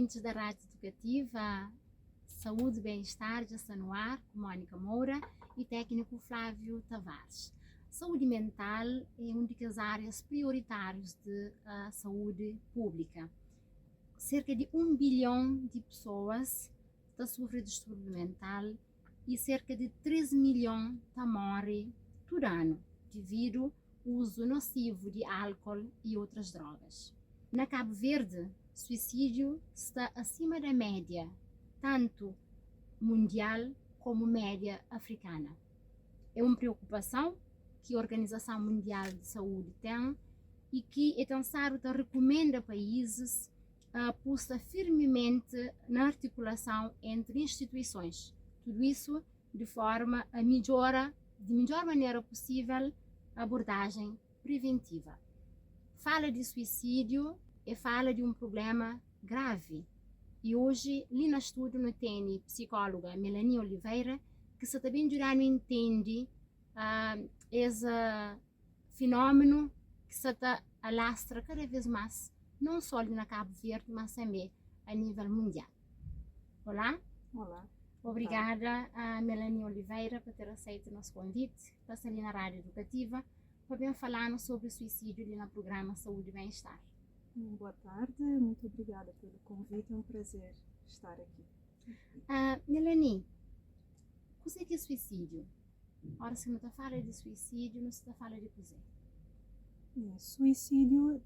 ouvintes da Rádio Educativa, Saúde e Bem-Estar já está no ar, com Mônica Moura e técnico Flávio Tavares. Saúde mental é uma das áreas prioritárias de saúde pública. Cerca de 1 bilhão de pessoas estão sofrendo de distúrbio mental e cerca de 13 milhões morrem por ano devido ao uso nocivo de álcool e outras drogas. Na Cabo Verde, suicídio está acima da média, tanto mundial como média africana. É uma preocupação que a Organização Mundial de Saúde tem e que a Tansaro recomenda a países a apostar firmemente na articulação entre instituições. Tudo isso de forma a melhorar, de melhor maneira possível, a abordagem preventiva. Fala de suicídio e fala de um problema grave. E hoje, ali no estúdio, não tem psicóloga Melanie Oliveira, que se também já não entende esse fenômeno que se alastra cada vez mais, não só na Cabo Verde, mas também a nível mundial. Olá? Olá. Obrigada a Melanie Oliveira por ter aceito o nosso convite para estar ali na Rádio Educativa, para bem falar sobre suicídio ali no programa Saúde e Bem-Estar. Boa tarde, muito obrigada pelo convite, é um prazer estar aqui. Melanie, o que é suicídio? Ora, se não está fala de suicídio, não se está fala de coisa. Suicídio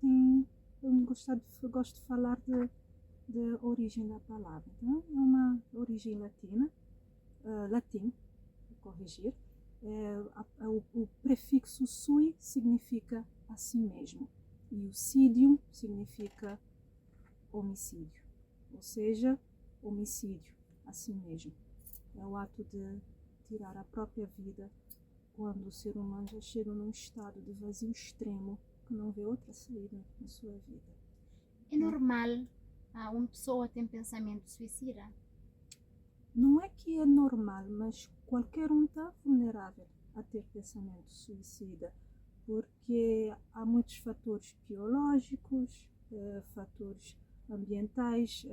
eu gosto de falar de origem da palavra. Então, é uma origem latim, vou corrigir. O prefixo sui significa a si mesmo e o sídio significa homicídio, ou seja, homicídio a si mesmo. É o ato de tirar a própria vida quando o ser humano já chega num estado de vazio extremo que não vê outra saída na sua vida. É normal uma pessoa ter pensamento suicida? Não é que é normal, mas qualquer um está vulnerável a ter pensamento suicida, porque há muitos fatores biológicos, fatores ambientais,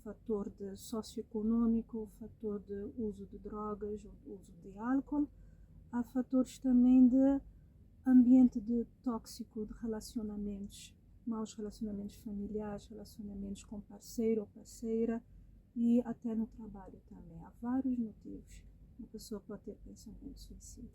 fator de socioeconômico, fator de uso de drogas ou uso de álcool. Há fatores também de ambiente tóxico, de relacionamentos, maus relacionamentos familiares, relacionamentos com parceiro ou parceira e até no trabalho também. Há vários motivos que uma pessoa pode ter pensamento suicida.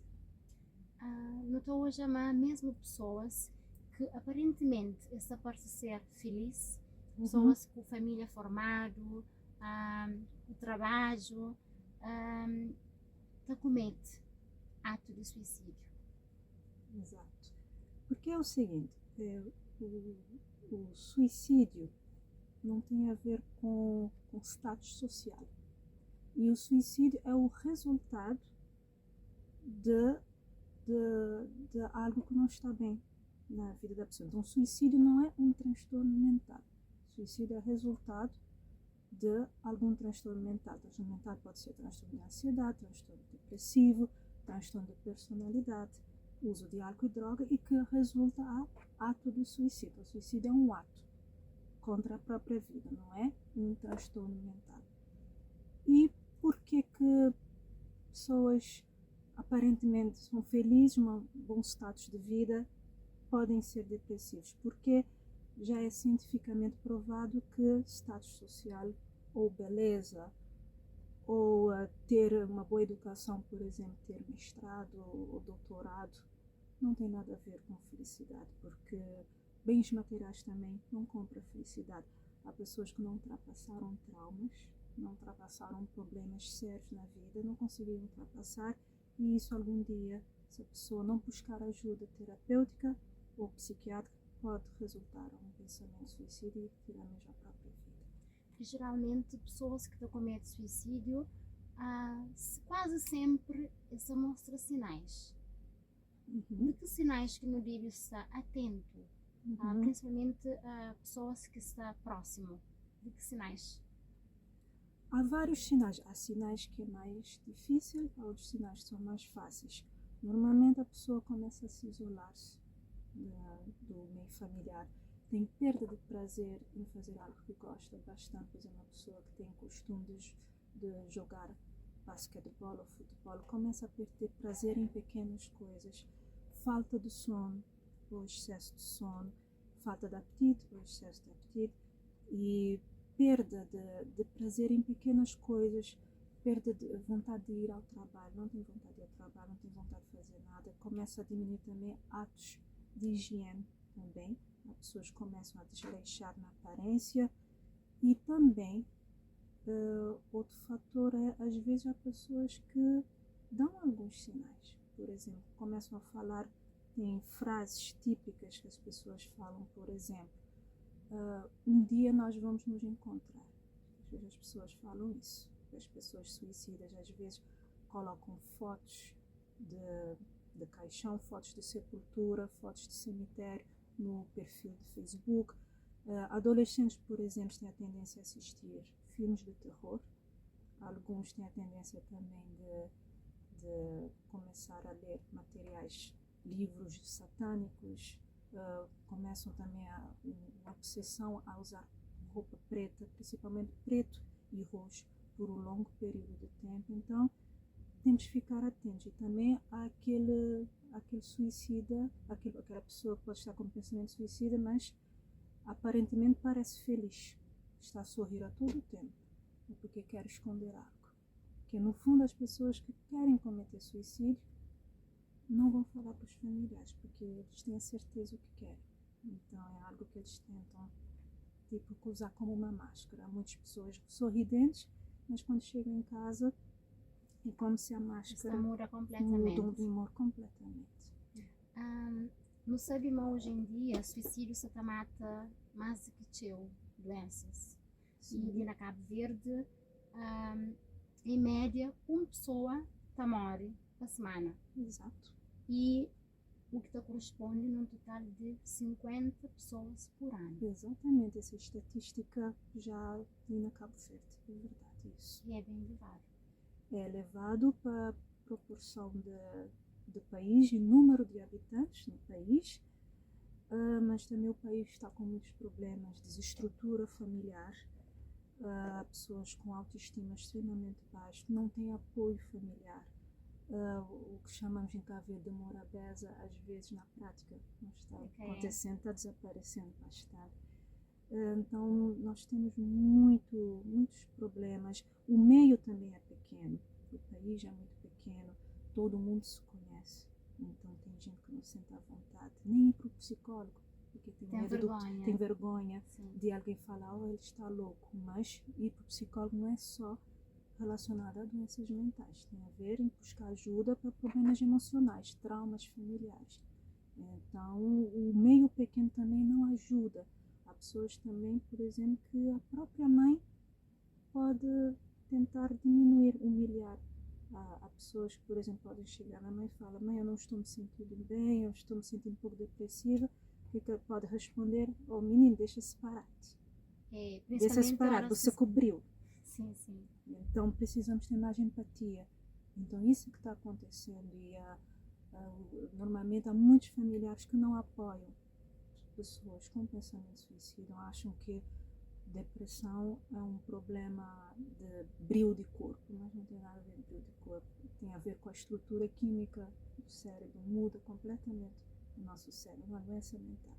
Notou hoje mesmo pessoas que aparentemente essa parte de ser feliz, pessoas com família formada, o trabalho, comete ato de suicídio. Exato. Porque é o seguinte, o suicídio não tem a ver com status social. E o suicídio é o resultado de algo que não está bem na vida da pessoa. Então, o suicídio não é um transtorno mental. O suicídio é resultado de algum transtorno mental. O transtorno mental pode ser transtorno de ansiedade, transtorno depressivo, transtorno de personalidade, uso de álcool e droga e que resulta a ato de suicídio. O suicídio é um ato contra a própria vida, não é um transtorno mental. E por que pessoas aparentemente são felizes, um bom status de vida, podem ser depressivos? Porque já é cientificamente provado que status social ou beleza ou ter uma boa educação, por exemplo, ter mestrado ou doutorado, não tem nada a ver com felicidade, porque bens materiais também não compram felicidade. Há pessoas que não ultrapassaram traumas, não ultrapassaram problemas sérios na vida, não conseguiram ultrapassar, e isso algum dia, se a pessoa não buscar ajuda terapêutica ou psiquiátrica, pode resultar em um pensamento suicida e tirar mesmo a própria vida. E, geralmente, pessoas que cometem suicídio quase sempre se mostram sinais. De que sinais que não deve estar atento? Principalmente pessoas que estão próximo. De que sinais? Há vários sinais. Há sinais que é mais difícil, há outros sinais que são mais fáceis. Normalmente a pessoa começa a se isolar-se do meio familiar. tem perda de prazer em fazer algo que gosta bastante. Por exemplo, uma pessoa que tem costume de jogar basquetebol ou futebol começa a perder prazer em pequenas coisas. Falta de sono ou excesso de sono, falta de apetite ou excesso de apetite e perda de prazer em pequenas coisas, perda de vontade de ir ao trabalho, não tem vontade de ir ao trabalho, não tem vontade de fazer nada, começa a diminuir também atos de higiene também, as pessoas começam a desleixar na aparência e também outro fator é, às vezes, há pessoas que dão alguns sinais, por exemplo, começam a falar, tem frases típicas que as pessoas falam, por exemplo, um dia nós vamos nos encontrar. Às vezes as pessoas falam isso. As pessoas suicidas às vezes colocam fotos de caixão, fotos de sepultura, fotos de cemitério no perfil de Facebook. Adolescentes, por exemplo, têm a tendência a assistir filmes de terror. Alguns têm a tendência também de começar a ler materiais, livros satânicos. Começam também uma obsessão a usar roupa preta, principalmente preto e roxo, por um longo período de tempo. Então, temos que ficar atentos. E também há aquele suicida, aquela pessoa que pode estar com pensamento suicida, mas aparentemente parece feliz, está a sorrir a todo o tempo, porque quer esconder algo. Que no fundo as pessoas que querem cometer suicídio não vão falar para os familiares, porque eles têm a certeza o que querem. Então é algo que eles tentam usar como uma máscara. Há muitas pessoas sorridentes, mas quando chegam em casa é como se a máscara muda completamente. Muda o humor completamente. No sabemos hoje em dia, suicídio se mata mais do que doenças. E na Cabo Verde, em média, uma pessoa morre por semana. Exato. E o que corresponde num total de 50 pessoas por ano. Exatamente, essa estatística já tem na Cabo Verde, é verdade isso. E é bem elevado. É elevado para a proporção do país e número de habitantes no país, mas também o país está com muitos problemas de desestrutura familiar. Pessoas com autoestima extremamente baixa, não têm apoio familiar. O que chamamos em Cabo Verde de morabeza, às vezes na prática não está acontecendo, está desaparecendo bastante. Então nós temos muitos problemas. O meio também é pequeno, o país é muito pequeno, todo mundo se conhece, então tem gente que não se sente à vontade, nem ir para o psicólogo, porque tem vergonha de alguém falar, ele está louco, mas ir para o psicólogo não é só relacionado a doenças mentais, tem a ver em buscar ajuda para problemas emocionais, traumas familiares. Então o meio pequeno também não ajuda. Há pessoas também, por exemplo, que a própria mãe pode tentar diminuir, humilhar. Há pessoas que, por exemplo, podem chegar na mãe e falar: mãe, eu não estou me sentindo bem, eu estou me sentindo um pouco depressiva. O que ela pode responder? Oh, menino, deixa-se parar. Deixa-se parar, você cobriu. Sim, sim. Então precisamos ter mais empatia. Então isso que está acontecendo. E normalmente há muitos familiares que não apoiam pessoas com pensamento suicida, acham que depressão é um problema de brilho de corpo, mas não tem nada a ver com brilho de corpo, tem a ver com a estrutura química do cérebro, muda completamente o nosso cérebro, uma doença mental.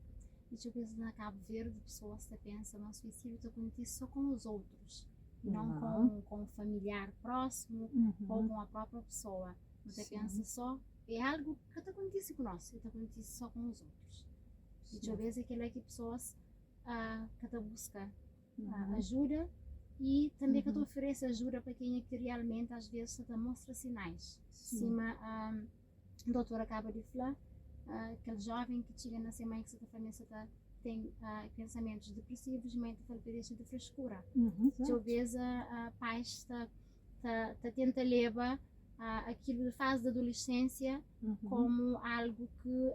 E eu penso na Cabo Verde, pessoas que pensam no suicídio acontece só com os outros, não com o familiar próximo ou com a própria pessoa. Você pensa só, é algo que acontece conosco, que acontece só com os outros. E eu vejo que pessoas que buscam ajuda e também que oferece ajuda para quem é que realmente às vezes mostra sinais. Cima, a doutora acaba de falar, aquele jovem que chega na semana que também tem pensamentos depressivos, mas deixa de frescura. Eu vejo pais que tenta levar aquilo de fase da adolescência como algo que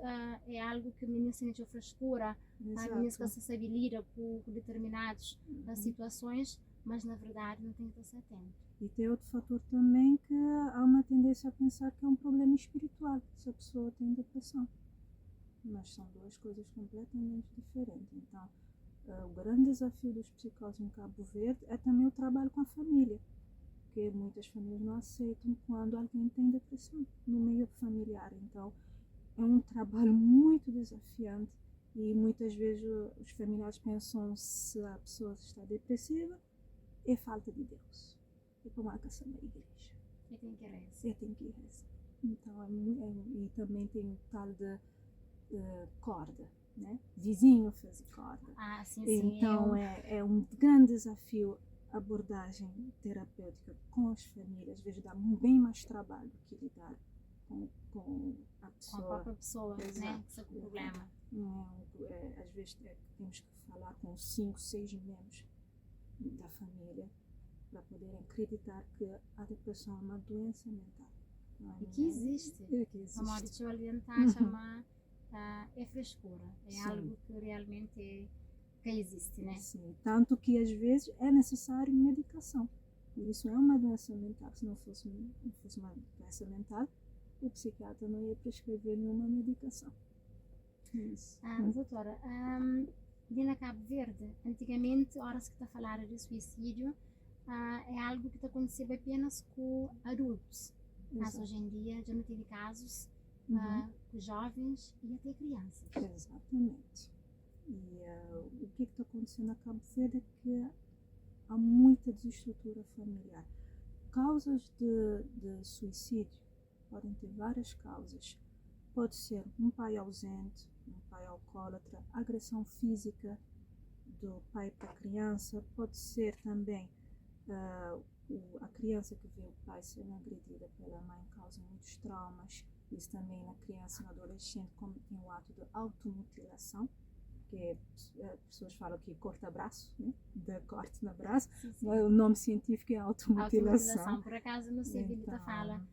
é algo que menina sente frescura, a menina que se sabe lidar com determinadas situações, mas na verdade não tem que estar atento. E tem outro fator também, que há uma tendência a pensar que é um problema espiritual, se a pessoa tem depressão. Mas mas são duas coisas completamente diferentes. Então, o grande desafio dos psicólogos em Cabo Verde é também o trabalho com a família, porque muitas famílias não aceitam quando alguém tem depressão no meio familiar. Então, é um trabalho muito desafiante e muitas vezes os familiares pensam se a pessoa está depressiva é falta de Deus. É como a caçamba da igreja. Eu tenho que rezar. Eu tenho que rezar. Então, e também tem o tal de corda, né? Vizinho fez corda. Sim, então é um grande desafio a abordagem terapêutica com as famílias. Às vezes dá bem mais trabalho do que lidar com a pessoa. Com a própria pessoa, Exato. né? Que é o problema. Às vezes temos que falar com 5, 6 membros da família para poderem acreditar que a depressão é uma doença mental. E que existe. A morte alimentar chama é frescura. É Sim. algo que realmente que existe, né? Sim, tanto que às vezes é necessário medicação. Isso é uma doença mental. Se não fosse uma doença mental, o psiquiatra não ia prescrever nenhuma medicação. Isso. Doutora, ali na Cabo Verde, antigamente, horas que está a falar de suicídio, é algo que está acontecendo apenas com adultos. Mas hoje em dia já não tem casos com jovens e até crianças. Exatamente. E o que está acontecendo na Cabo Verde é que há muita desestrutura familiar. Causas de suicídio podem ter várias causas. Pode ser um pai ausente, um pai alcoólatra, agressão física do pai para a criança, pode ser também a criança que vê o pai sendo agredida pela mãe causa muitos traumas. Isso também na criança e no adolescente, como tem o ato de automutilação, que pessoas falam que corta braço, né? De corte no braço. Sim. O nome científico é automutilação. Por acaso no Civilita fala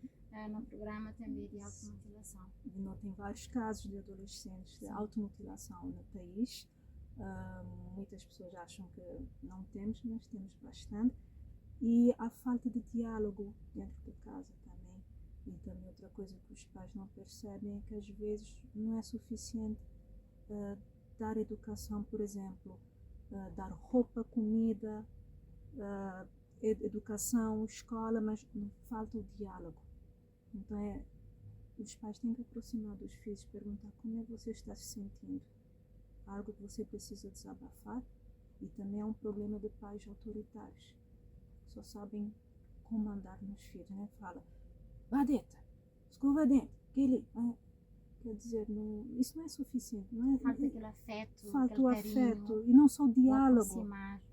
no programa também de automutilação. Não tem vários casos de adolescentes de automutilação no país. Muitas pessoas acham que não temos, mas temos bastante. E a falta de diálogo dentro de casa também. E também outra coisa que os pais não percebem é que às vezes não é suficiente dar educação, por exemplo, dar roupa, comida, educação, escola, mas não falta o diálogo. Então os pais têm que aproximar dos filhos, perguntar como é que você está se sentindo, algo que você precisa desabafar. E também é um problema de pais autoritários, que só sabem comandar nos filhos, né? Fala, vá dentro, escova dentro, aquele... Quer dizer, isso não é suficiente. Não é, falta aquele afeto, falta o aquele carinho, afeto. E não só o diálogo.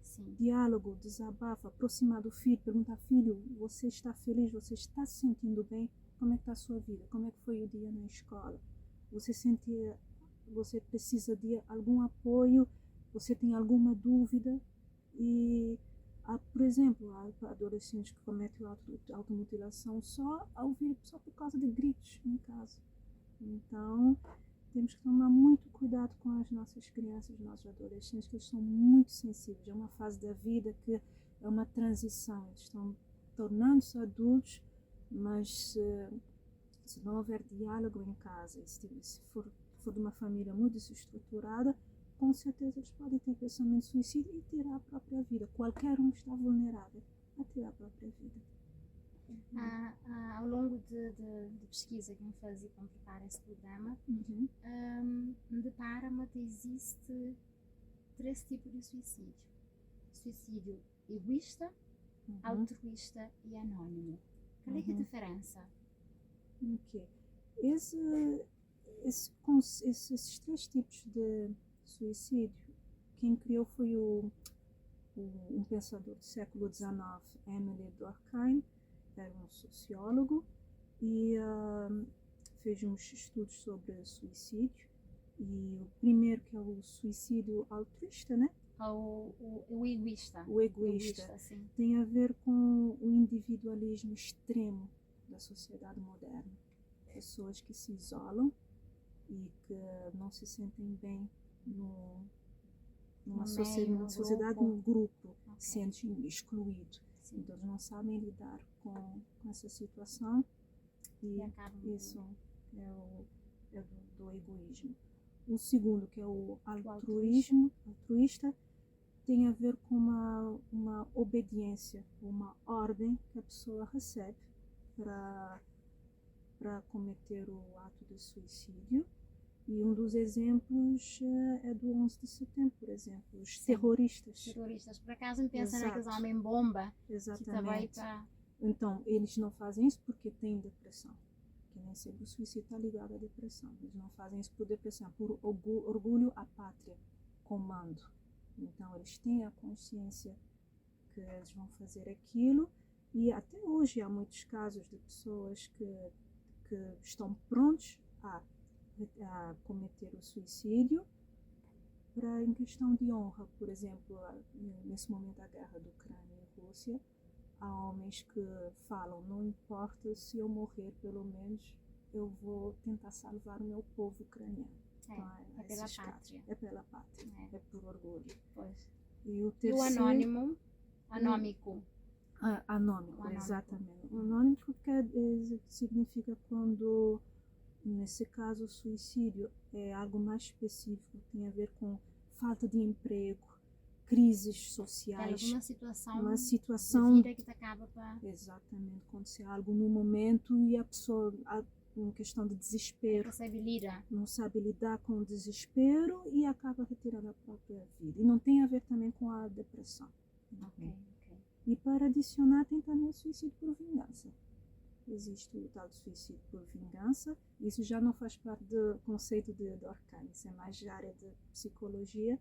Sim. Diálogo, desabafa, aproximar do filho, perguntar, filho, você está feliz? Você está se sentindo bem? Como é que está a sua vida? Como é que foi o dia na escola? Você precisa de algum apoio? Você tem alguma dúvida? E, por exemplo, há adolescentes que cometem automutilação só por causa de gritos em casa. Então, temos que tomar muito cuidado com as nossas crianças, nossos adolescentes, que eles são muito sensíveis. É uma fase da vida que é uma transição. Eles estão tornando-se adultos, mas se não houver diálogo em casa, se for de uma família muito desestruturada, com certeza eles podem ter pensamento suicida e tirar a própria vida. Qualquer um está vulnerável a tirar a própria vida. Ao longo de pesquisa que me fazia para preparar esse programa, me depara-me que existe 3 tipos de suicídio. Suicídio egoísta, altruísta e anônimo. Qual é que é a diferença? Ok. Esses 3 tipos de suicídio, quem criou foi um pensador do século XIX, Emile Durkheim. Era um sociólogo e fez uns estudos sobre suicídio. E o primeiro, que é o suicídio altruísta, né? O egoísta. O egoísta sim. Tem a ver com o individualismo extremo da sociedade moderna. Pessoas que se isolam e que não se sentem bem numa sociedade, num grupo, sentem excluído. Então, eles não sabem lidar com essa situação e isso é do egoísmo. O segundo, que é o altruísta, tem a ver com uma obediência, uma ordem que a pessoa recebe para cometer o ato de suicídio. E um dos exemplos é do 11 de setembro, por exemplo, os terroristas. Terroristas, por acaso me pensa Exato. naqueles homem-bomba. Exatamente. Então, eles não fazem isso porque têm depressão. Que nem sempre o suicídio está ligado à depressão. Eles não fazem isso por depressão, por orgulho à pátria, comando. Então, eles têm a consciência que eles vão fazer aquilo. E até hoje há muitos casos de pessoas que estão prontos a cometer o suicídio em questão de honra. Por exemplo, nesse momento da guerra da Ucrânia e Rússia, há homens que falam: não importa se eu morrer, pelo menos eu vou tentar salvar o meu povo ucraniano. É pela pátria. É pela pátria, é por orgulho. Pois. E o terceiro... Anômico, exatamente. O anômico significa quando, nesse caso, o suicídio é algo mais específico, tem a ver com falta de emprego, crises sociais. Uma situação de vida que te acaba Exatamente, acontecer algo no momento e a pessoa, uma questão de desespero, não sabe lidar com o desespero e acaba retirando a própria vida. E não tem a ver também com a depressão. Okay. E para adicionar, tem também o suicídio por vingança. Existe o tal de suicídio por vingança. Isso já não faz parte do conceito de Durkheim, isso é mais de área de psicologia,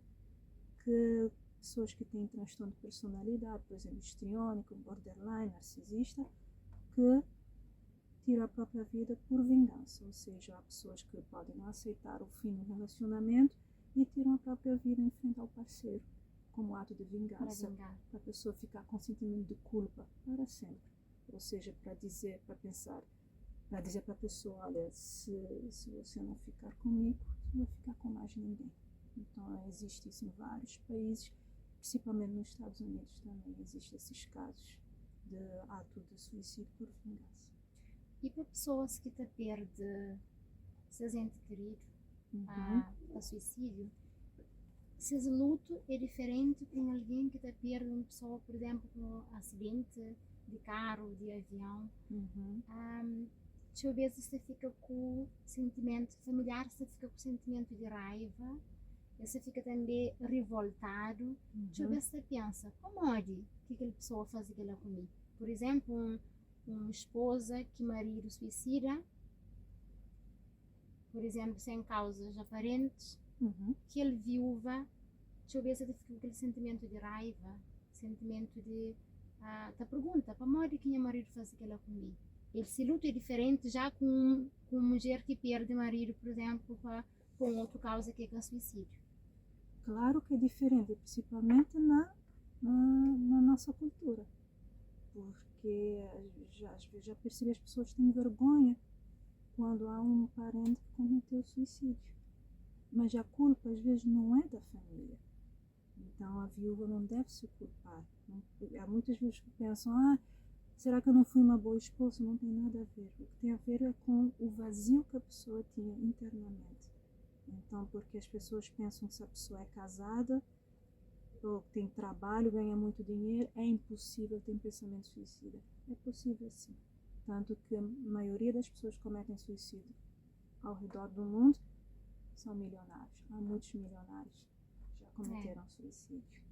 que pessoas que têm transtorno de personalidade, por exemplo, histriônico, borderline, narcisista, que tiram a própria vida por vingança. Ou seja, há pessoas que podem não aceitar o fim do relacionamento e tiram a própria vida em frente ao parceiro, como ato de vingança, para a pessoa ficar com sentimento de culpa para sempre. Ou seja, para dizer para a pessoa: olha, se você não ficar comigo, você não vai ficar com mais ninguém. Então, existe isso em vários países, principalmente nos Estados Unidos também existem esses casos de ato de suicídio por vingança. E para pessoas que te perdem seus entes queridos a suicídio, esse luto é diferente para alguém que te perde uma pessoa, por exemplo, com um acidente de carro, de avião. Às vezes você fica com sentimento familiar, você fica com sentimento de raiva, você fica também revoltado. Às vezes você pensa: como é que aquela pessoa faz aquilo comigo? Por exemplo, uma esposa que marido suicida, por exemplo, sem causas aparentes, que ele viúva, às vezes ele fica com aquele sentimento de raiva, sentimento de te pergunta: como é que meu marido faz aquilo comigo? Esse luto é diferente já com mulher que perde marido, por exemplo, com outra causa que é o suicídio. Claro que é diferente, principalmente na nossa cultura, porque às vezes já percebi, as pessoas têm vergonha quando há um parente que cometeu suicídio, mas a culpa às vezes não é da família. Então a viúva não deve se culpar. Há muitas vezes que pensam: será que eu não fui uma boa esposa? Não tem nada a ver. O que tem a ver é com o vazio que a pessoa tinha internamente. Então, porque as pessoas pensam que se a pessoa é casada ou tem trabalho, ganha muito dinheiro, é impossível ter um pensamento suicida. É possível sim. Tanto que a maioria das pessoas que cometem suicídio ao redor do mundo são milionários. Há muitos milionários que já cometeram suicídio.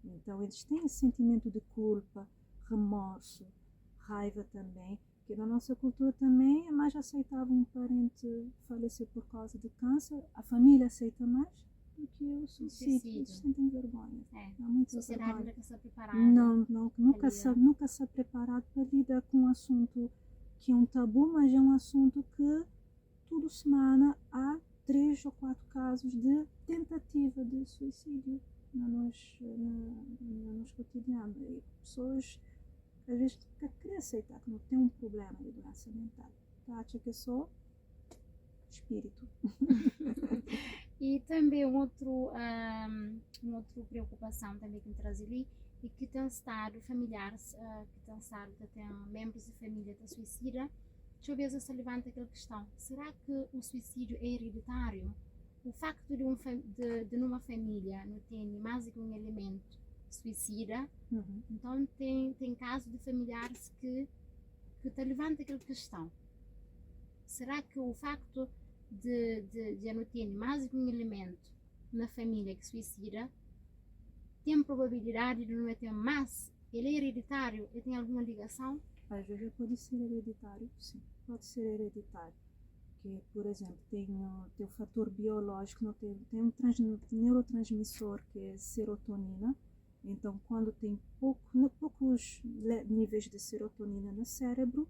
Então, eles têm esse sentimento de culpa, remorso, raiva também, porque na nossa cultura também é mais aceitável um parente falecer por causa de câncer, a família aceita mais do que o suicídio. Eles sentem vergonha. A sociedade nunca está preparada. Nunca está preparado para lidar com um assunto que é um tabu, mas é um assunto que toda semana há 3 ou 4 casos de tentativa de suicídio nos cotidianos. E pessoas às vezes querem aceitar que não tem um problema de doença mental, acha que é só espírito. E também uma outra preocupação também que me traz ali é que tem estado familiares, que tem estado, tem membros de família da suicida. Às vezes se levanta aquela questão: será que o suicídio é hereditário? o facto de numa família não ter mais do que um elemento suicida, Uhum. então tem casos de familiares que te levanta aquela questão. Será que o facto de não ter mais do que um elemento na família que suicida tem probabilidade de não ter mais? Ele é hereditário? Ele tem alguma ligação? Às vezes pode ser hereditário, sim, pode ser hereditário. Que, por exemplo, tem o fator biológico, tem um neurotransmissor que é serotonina. Então, quando tem poucos níveis de serotonina no cérebro,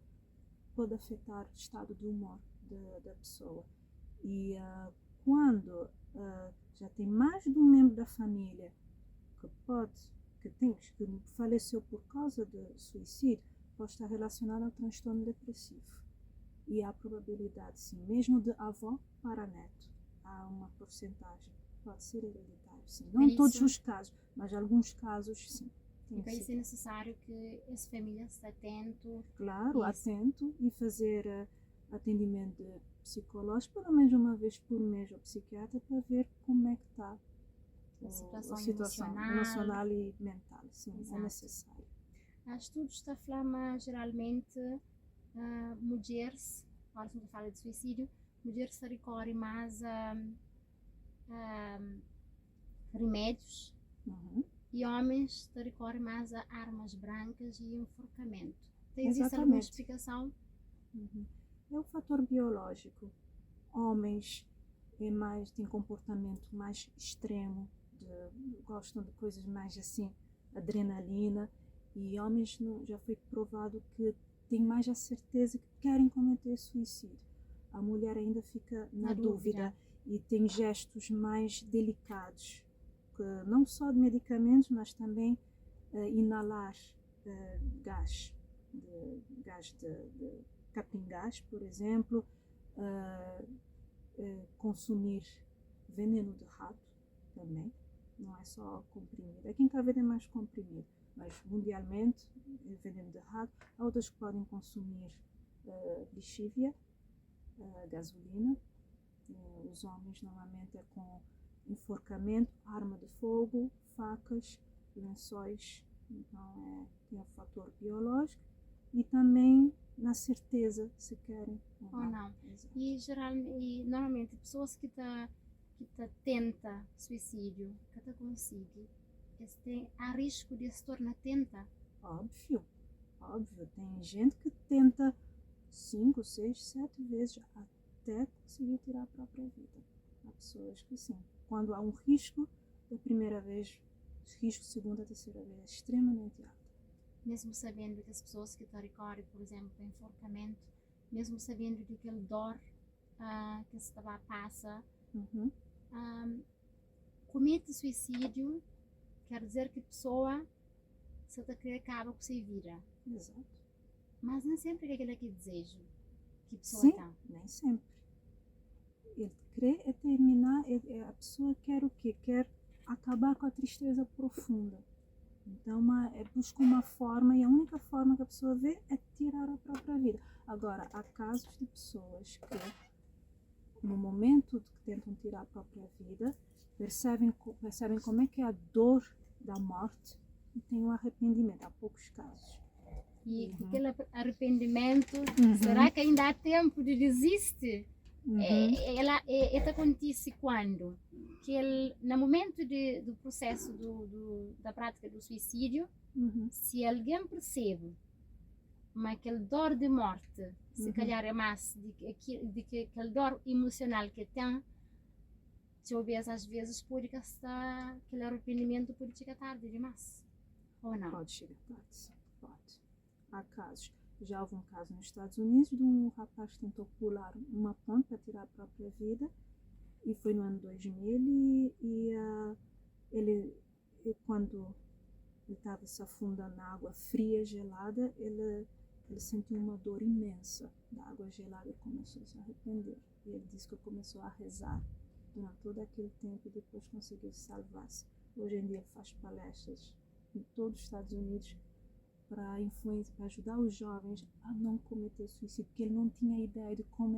pode afetar o estado de humor da pessoa. E quando já tem mais de um membro da família que faleceu por causa do suicídio, pode estar relacionado ao transtorno depressivo. E há probabilidade, sim, mesmo de avó para neto, há uma porcentagem, pode ser hereditário, sim. Não em todos os casos, mas em alguns casos, sim. E para isso é necessário que essa família esteja atento. Claro, atento e fazer atendimento psicológico pelo menos uma vez por mês ao psiquiatra para ver como é que está a situação emocional e mental, sim, exato. É necessário. Há estudos da flama, geralmente, mulheres, quando se fala de suicídio, mulheres se recorrem mais a remédios e homens se recorrem mais a armas brancas e enforcamento. Existe alguma explicação? É um fator biológico. Homens têm comportamento mais extremo, gostam de coisas mais assim, adrenalina, e homens já foi provado que têm mais a certeza que querem cometer suicídio. A mulher ainda fica na dúvida e tem gestos mais delicados, que não só de medicamentos, mas também inalar gás de capim-gás, por exemplo, consumir veneno de rato também, não é só comprimido. Aqui em Cabo Verde é mais comprimido, mas mundialmente veneno de rato. Há outras que podem consumir lixívia, gasolina. Os homens normalmente é com enforcamento, arma de fogo, facas, lençóis. Então tem o fator biológico e também na certeza se querem ou não. E normalmente pessoas que tenta suicídio, que consegue, há risco de se tornar tenta? Óbvio. Tem gente que tenta 5, 6, 7 vezes até conseguir tirar a própria vida. Há pessoas que sim. Quando há um risco da primeira vez, o risco segunda, terceira vez é extremamente alto. Mesmo sabendo que as pessoas que recorrem, por exemplo, ao enforcamento, mesmo sabendo de aquele dor que se passa, comete suicídio, quer dizer que a pessoa se acaba com sua vida. Exato. Mas nem sempre é aquele que desejo que a pessoa sim, tem. Nem sempre. Ele quer terminar, a pessoa quer o quê? Quer acabar com a tristeza profunda. Então busca uma forma, e a única forma que a pessoa vê é tirar a própria vida. Agora, há casos de pessoas que no momento que tentam tirar a própria vida, percebem como é que é a dor da morte e têm um arrependimento. Há poucos casos. E aquele arrependimento, será que ainda há tempo de desistir? Ela acontece quando? Que ele, no momento do processo da prática do suicídio, se alguém percebe mas aquele dor de morte, se calhar é mais de que aquele dor emocional que tem, talvez às vezes pode gastar aquele arrependimento, pode chegar tarde demais, ou não? Pode chegar tarde, sim, pode. Há casos. Já houve um caso nos Estados Unidos de um rapaz que tentou pular uma ponte para tirar a própria vida, e foi no ano 2000, ele quando ele estava se afundando na água fria, gelada, ele sentiu uma dor imensa da água gelada e começou a se arrepender. E ele disse que começou a rezar durante todo aquele tempo e depois conseguiu salvar-se. Hoje em dia ele faz palestras em todos os Estados Unidos para ajudar os jovens a não cometer suicídio, porque ele não tinha ideia de como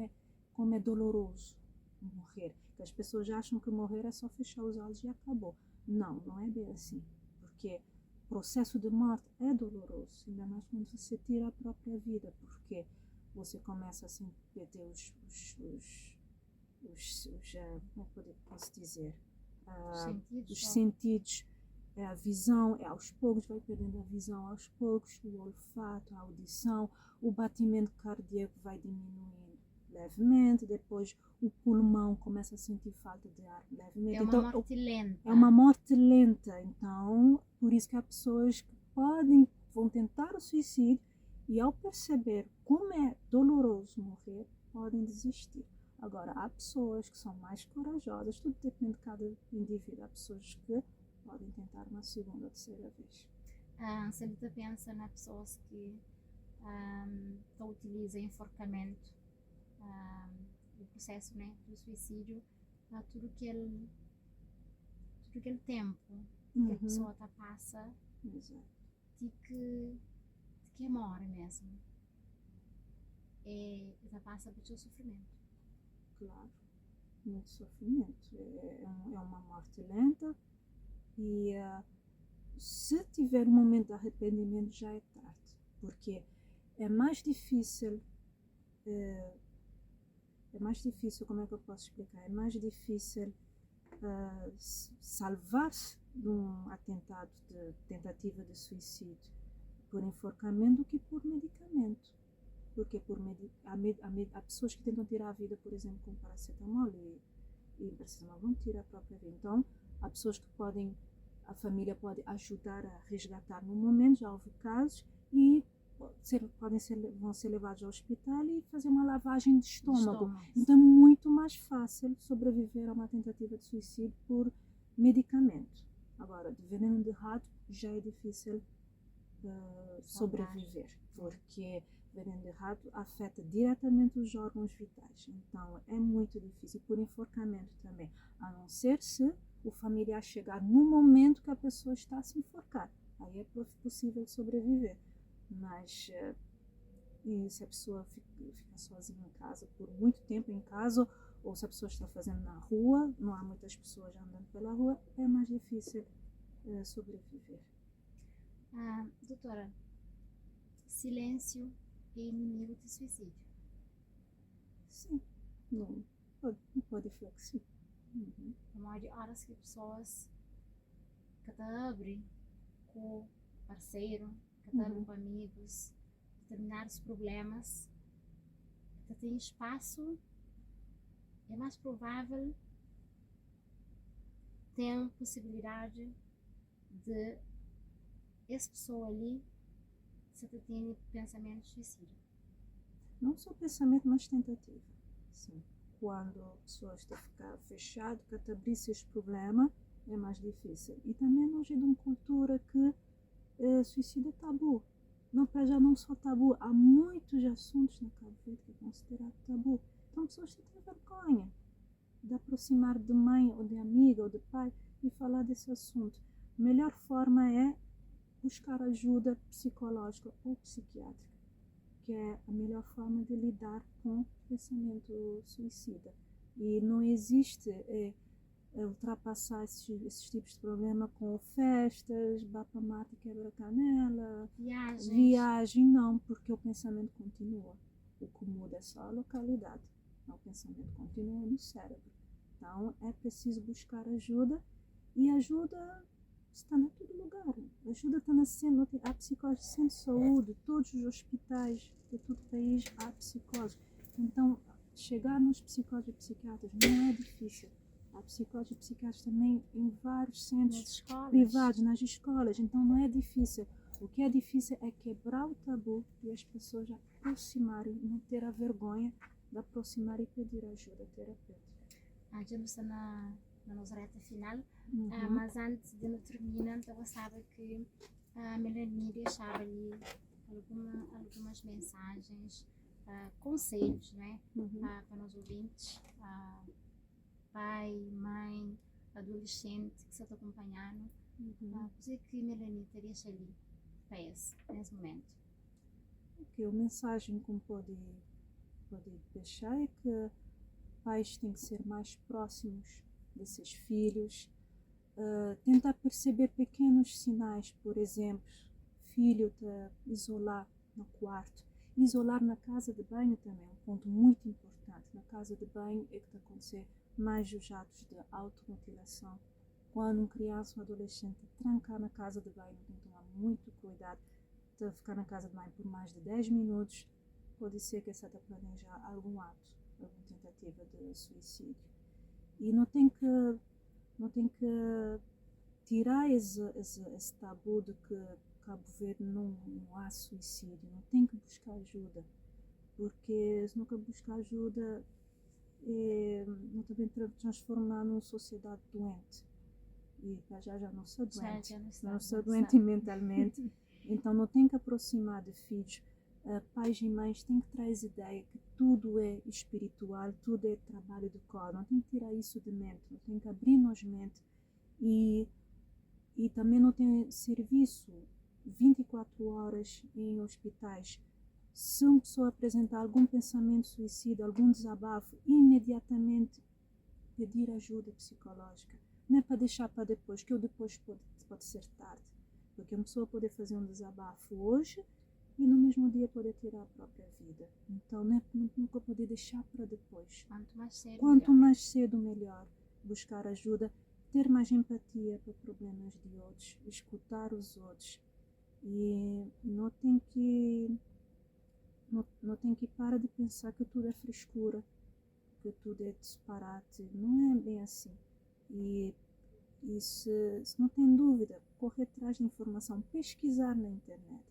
é doloroso morrer. Que as pessoas acham que morrer é só fechar os olhos e acabou. Não, não é bem assim. Porque o processo de morte é doloroso, ainda mais quando você tira a própria vida, porque você começa a sentir como é que eu posso dizer? Os sentidos, a visão, aos poucos vai perdendo a visão, aos poucos o olfato, a audição, o batimento cardíaco vai diminuindo levemente, depois o pulmão começa a sentir falta de ar levemente. É uma morte lenta. É uma morte lenta, então por isso que há pessoas que vão tentar o suicídio e ao perceber como é doloroso morrer, podem desistir. Agora, há pessoas que são mais corajosas, tudo depende de cada indivíduo. Há pessoas que podem tentar uma segunda ou terceira vez. Se ele pensa nas pessoas que utilizam enforcamento, o processo, né, do suicídio, tudo aquele tempo que a pessoa passa, Exato. de que morre mesmo. Ela passa por seu sofrimento. Claro, muito sofrimento. É uma morte lenta e se tiver um momento de arrependimento já é tarde, porque é mais difícil, como é que eu posso explicar? É mais difícil salvar-se de um atentado de tentativa de suicídio por enforcamento do que por medicamento. Porque há pessoas que tentam tirar a vida, por exemplo, com paracetamol e paracetamol vão tirar a própria vida. Então, há pessoas que a família pode ajudar a resgatar no momento, já houve casos, e vão ser levados ao hospital e fazer uma lavagem de estômago. Então, é muito mais fácil sobreviver a uma tentativa de suicídio por medicamento. Agora, de veneno de rato já é difícil sobreviver, porque veneno de rato afeta diretamente os órgãos vitais, então é muito difícil, por enforcamento também, a não ser se o familiar chegar no momento que a pessoa está a se enforcar, aí é possível sobreviver, mas e se a pessoa fica sozinha em casa por muito tempo em casa, ou se a pessoa está fazendo na rua, não há muitas pessoas andando pela rua, é mais difícil sobreviver. Doutora, silêncio é inimigo do suicídio? Sim, não pode flexir. A maior de horas que pessoas que te abrem com parceiro, que te abrem com amigos, determinados problemas, que tem espaço, é mais provável ter possibilidade de essa pessoa ali se tem pensamento de suicídio. Não só pensamento, mas tentativa. Sim. Quando a pessoa está a ficar fechada, que abrir esses problemas, é mais difícil. E também nós de uma cultura que suicídio é tabu. Não, para já não só tabu, há muitos assuntos na Cabo Verde que é considerado tabu. Então, pessoas têm vergonha de aproximar de mãe, ou de amiga, ou de pai e falar desse assunto. A melhor forma é buscar ajuda psicológica ou psiquiátrica, que é a melhor forma de lidar com o pensamento suicida. E não existe ultrapassar esses tipos de problema com festas, bapa mate, quebra-canela, viagem, não, porque o pensamento continua. O que muda é só a localidade, o pensamento continua no cérebro. Então é preciso buscar ajuda, e ajuda está em todo lugar. A ajuda está nascendo, há psicólogos de centro de saúde, todos os hospitais de todo o país há psicólogos. Então, chegar nos psicólogos e psiquiatras não é difícil. Há psicólogos e psiquiatras também em vários centros privados, nas escolas, então não é difícil. O que é difícil é quebrar o tabu e as pessoas aproximarem, não ter a vergonha de aproximar e pedir ajuda terapêutica. Já está na nossa reta final, mas antes de nos terminar, eu gostava que a Melanie deixava ali algumas mensagens, conselhos, né, para os ouvintes, pai, mãe, adolescente que está acompanhando. O que Melanie te deixa ali para nesse momento? A mensagem que pode deixar é que pais têm que ser mais próximos de seus filhos, tentar perceber pequenos sinais, por exemplo, filho te isolar no quarto, isolar na casa de banho também, um ponto muito importante. Na casa de banho é que está a acontecer mais os atos de automutilação. Quando uma criança ou um adolescente trancar na casa de banho, tem que tomar muito cuidado de ficar na casa de banho por mais de 10 minutos, pode ser que está a planejar algum ato, alguma tentativa de suicídio. E não tem que tirar esse tabu de que Cabo Verde não há suicídio, não tem que buscar ajuda, porque se nunca buscar ajuda, não também transformar numa sociedade doente. E já não sou doente, não sou doente mentalmente, então não tem que aproximar de filhos. Pais e mães têm que trazer a ideia que tudo é espiritual, tudo é trabalho do corpo, não tem que tirar isso de mente, não tem que abrir-nos mente e também não tem serviço 24 horas em hospitais. Se uma pessoa apresentar algum pensamento suicida, algum desabafo, imediatamente pedir ajuda psicológica. Não é para deixar para depois, que o depois pode ser tarde. Porque uma pessoa pode fazer um desabafo hoje e no mesmo dia pode tirar a própria vida. Então nunca pode deixar para depois. Quanto mais cedo, melhor. Buscar ajuda, ter mais empatia para problemas de outros, escutar os outros. E não tem que parar de pensar que tudo é frescura, que tudo é disparate. Não é bem assim. E se não tem dúvida, correr atrás de informação, pesquisar na internet.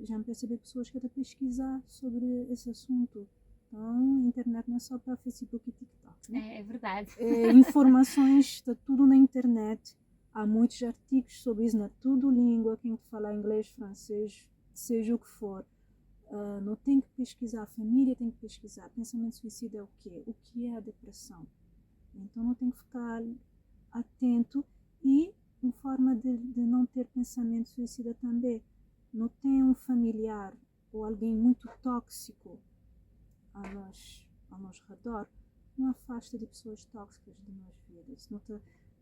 Já me percebi pessoas que até pesquisar sobre esse assunto. Então, a internet não é só para Facebook e TikTok. Né? É verdade. Informações, está tudo na internet. Há muitos artigos sobre isso, na tudo língua, quem fala inglês, francês, seja o que for. Não tem que pesquisar, a família tem que pesquisar. Pensamento suicida é o quê? O que é a depressão? Então não tem que ficar atento e uma forma de não ter pensamento suicida também. Não tem um familiar ou alguém muito tóxico ao nosso redor, não afasta de pessoas tóxicas de nossas vidas.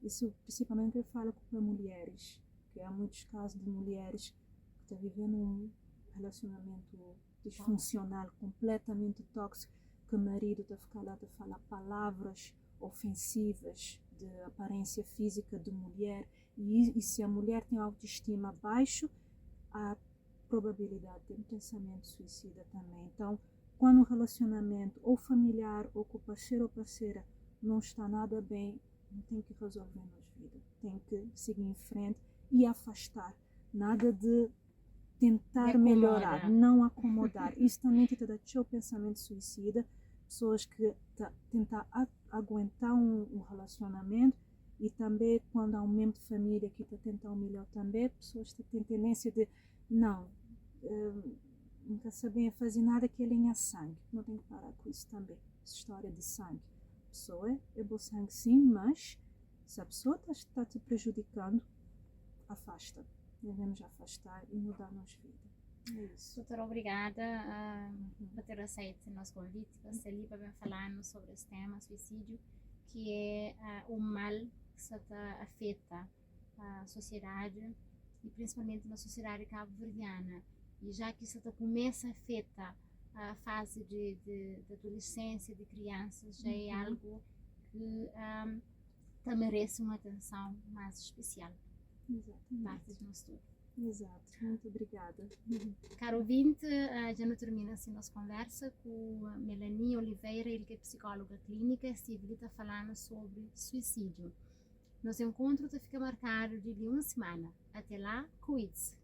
Isso principalmente eu falo para mulheres, que há muitos casos de mulheres que estão vivendo um relacionamento disfuncional, completamente tóxico, que o marido está a ficar lá a falar palavras ofensivas de aparência física de mulher, e se a mulher tem autoestima baixo, há probabilidade de ter um pensamento suicida também. Então, quando o relacionamento ou familiar ou com o parceiro ou parceira não está nada bem, não tem que resolver nas vidas, tem que seguir em frente e afastar, nada de tentar melhorar, não acomodar. Isso também te dá o pensamento suicida, pessoas que tentam aguentar um relacionamento, e também quando há um membro de família que está tentando melhor também, pessoas que têm tendência de nunca sabem fazer nada que ele é sangue. Não tem que parar com isso também, essa história de sangue. A pessoa é bom sangue sim, mas se a pessoa está te prejudicando, afasta. Devemos afastar e mudar nossa vida. É isso. Doutora, obrigada por ter aceito o nosso convite. Você ali para falar sobre esse tema, suicídio, que é o mal que afeta a sociedade e principalmente na sociedade cabo-verdiana. E já que isso começa a afetar a fase de adolescência, de crianças, já é algo que merece uma atenção mais especial. Exatamente. Parte do nosso estudo. Exato, muito obrigada. Caro ouvinte, já não termina assim nossa conversa com a Melanie Oliveira, ele que é psicóloga clínica, estive está falando sobre suicídio. Nosso encontro fica marcado de uma semana. Até lá, cuide-se.